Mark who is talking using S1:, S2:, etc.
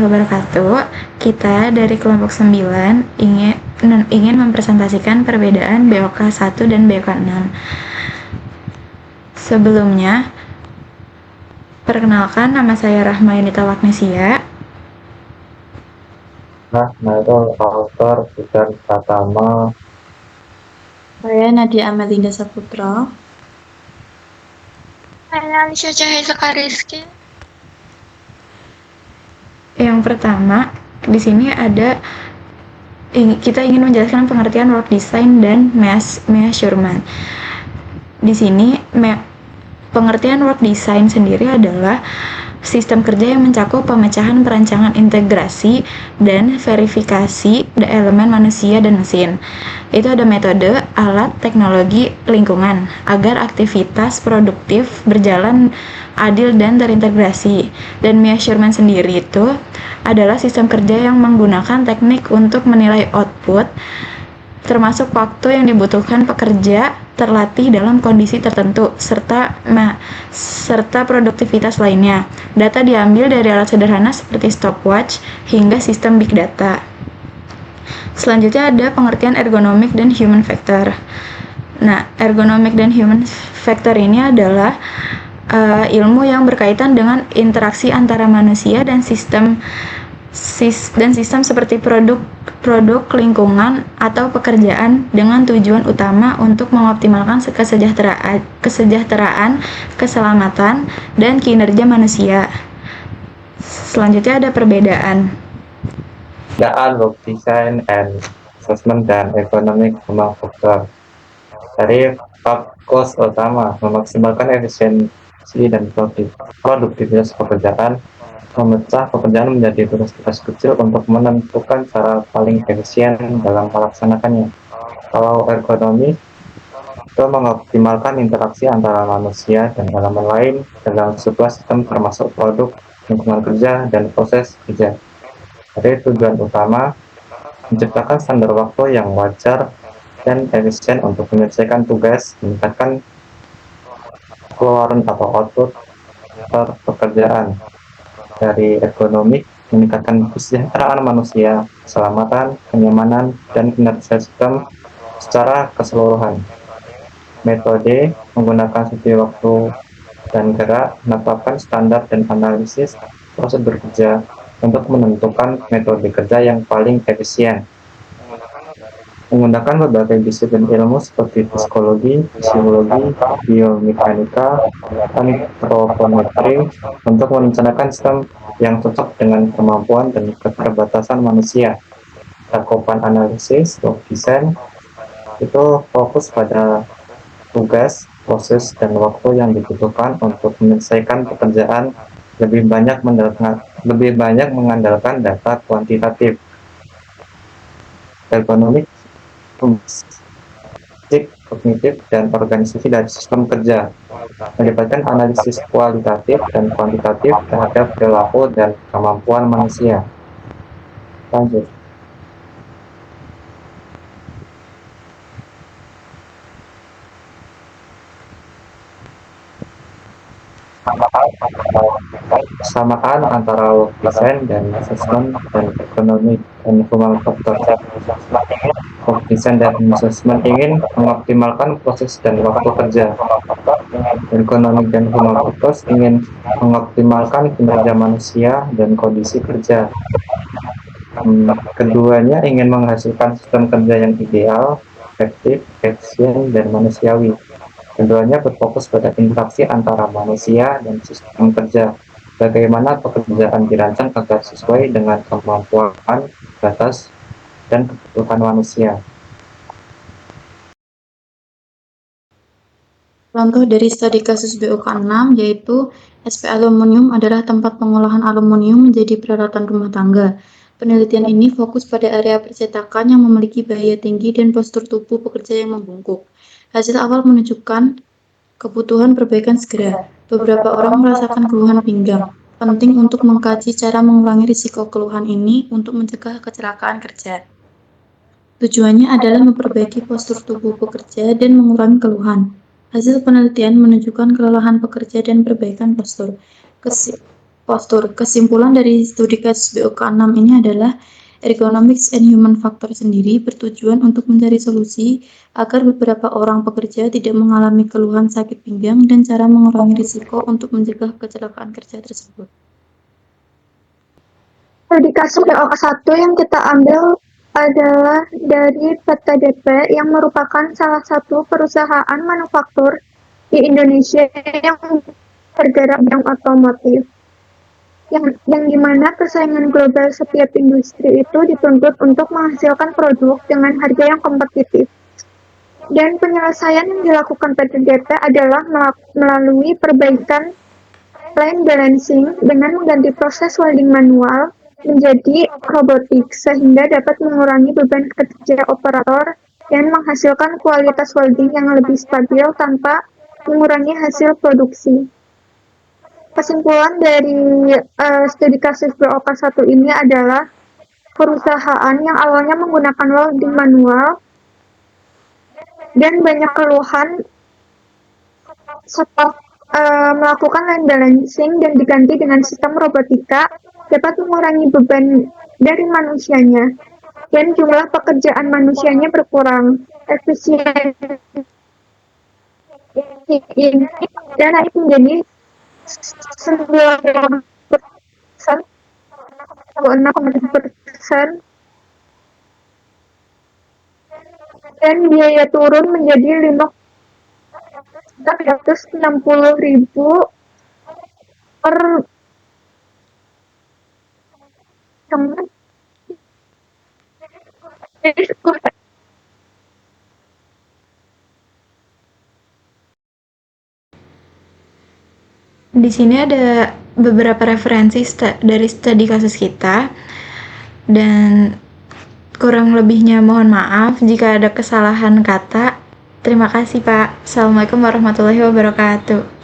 S1: wabarakatuh. Kita dari kelompok 9 ingin mempresentasikan perbedaan BOK 1 dan BOK 6. Sebelumnya, perkenalkan, nama saya Rahma Yunita Wagnesia.
S2: Nairul Autor Budan Pratama.
S3: Saya Nadia Amelinda Saputra.
S4: Saya Alicia Cahaya Sekariski.
S1: Yang pertama, di sini kita ingin menjelaskan pengertian work design dan measurement. Di sini pengertian work design sendiri adalah sistem kerja yang mencakup pemecahan perancangan integrasi dan verifikasi elemen manusia dan mesin. Itu ada metode, alat, teknologi, lingkungan agar aktivitas produktif berjalan adil dan terintegrasi. Dan measurement sendiri itu adalah sistem kerja yang menggunakan teknik untuk menilai output, termasuk waktu yang dibutuhkan pekerja terlatih dalam kondisi tertentu, serta produktivitas lainnya. Data diambil dari alat sederhana seperti stopwatch hingga sistem big data. Selanjutnya ada pengertian ergonomik dan human factor. Nah, ergonomik dan human factor ini adalah ilmu yang berkaitan dengan interaksi antara manusia dan sistem seperti produk lingkungan atau pekerjaan dengan tujuan utama untuk mengoptimalkan kesejahteraan, keselamatan, dan kinerja manusia. Selanjutnya ada perbedaan
S2: Work Design and Assessment dan Economic Human Factor. Dari fokus utama memaksimalkan efisiensi dan produktivitas pekerjaan, memecah pekerjaan menjadi tugas-tugas kecil untuk menentukan cara paling efisien dalam melaksanakannya. Kalau ergonomi itu mengoptimalkan interaksi antara manusia dan elemen lain dalam sebuah sistem termasuk produk, lingkungan kerja, dan proses kerja. Jadi tujuan utama menciptakan standar waktu yang wajar dan efisien untuk menyelesaikan tugas, meningkatkan keluaran atau output pekerjaan. Dari ergonomik, meningkatkan kesejahteraan manusia, keselamatan, kenyamanan, dan kinerja sistem secara keseluruhan. Metode menggunakan studi waktu dan gerak, menetapkan standar dan analisis prosedur kerja untuk menentukan metode kerja yang paling efisien. Menggunakan berbagai disiplin ilmu seperti psikologi, fisiologi, biomekanika, antropometri untuk merencanakan sistem yang cocok dengan kemampuan dan keterbatasan manusia. Cakupan analisis, work design itu fokus pada tugas, proses, dan waktu yang dibutuhkan untuk menyelesaikan pekerjaan, lebih banyak mengandalkan data kuantitatif. Ergonomik, kognitif, dan organisasi dari sistem kerja, melibatkan analisis kualitatif dan kuantitatif terhadap perilaku dan kemampuan manusia. Lanjut. Kesamaan antara work design dan assessment dan economic and human factor. Work design dan assessment ingin mengoptimalkan proses dan waktu kerja. Economic dan human factors ingin mengoptimalkan kinerja manusia dan kondisi kerja. Keduanya ingin menghasilkan sistem kerja yang ideal, efektif, efisien, dan manusiawi. Keduanya berfokus pada interaksi antara manusia dan sistem kerja. Bagaimana pekerjaan dirancang agar sesuai dengan kemampuan, batas, dan kebutuhan manusia.
S3: Contoh dari studi kasus BOK 6 yaitu SP Aluminium adalah tempat pengolahan aluminium menjadi peralatan rumah tangga. Penelitian ini fokus pada area percetakan yang memiliki bahaya tinggi dan postur tubuh pekerja yang membungkuk. Hasil awal menunjukkan kebutuhan perbaikan segera. Beberapa orang merasakan keluhan pinggang. Penting untuk mengkaji cara mengurangi risiko keluhan ini untuk mencegah kecelakaan kerja. Tujuannya adalah memperbaiki postur tubuh pekerja dan mengurangi keluhan. Hasil penelitian menunjukkan kelelahan pekerja dan perbaikan postur. postur. Kesimpulan dari studi kasus BOK 6 ini adalah ergonomics and human factor sendiri bertujuan untuk mencari solusi agar beberapa orang pekerja tidak mengalami keluhan sakit pinggang dan cara mengurangi risiko untuk mencegah kecelakaan kerja tersebut.
S5: Studi kasus BOK 1 yang kita ambil adalah dari PT DP yang merupakan salah satu perusahaan manufaktur di Indonesia yang bergerak bidang otomotif. Yang dimana persaingan global setiap industri itu dituntut untuk menghasilkan produk dengan harga yang kompetitif. Dan penyelesaian yang dilakukan PT DP adalah melalui perbaikan line balancing dengan mengganti proses welding manual menjadi robotik sehingga dapat mengurangi beban kerja operator dan menghasilkan kualitas welding yang lebih stabil tanpa mengurangi hasil produksi. Kesimpulan dari studi kasus BOK 1 ini adalah perusahaan yang awalnya menggunakan welding manual dan banyak keluhan setelah melakukan line balancing dan diganti dengan sistem robotika dapat mengurangi beban dari manusianya dan jumlah pekerjaan manusianya berkurang. Efisiensi ini dan naik menjadi 6,1% dan biaya turun menjadi 560.000 per teman.
S1: Di sini ada beberapa referensi dari studi kasus kita, dan kurang lebihnya mohon maaf jika ada kesalahan kata. Terima kasih Pak. Assalamualaikum warahmatullahi wabarakatuh.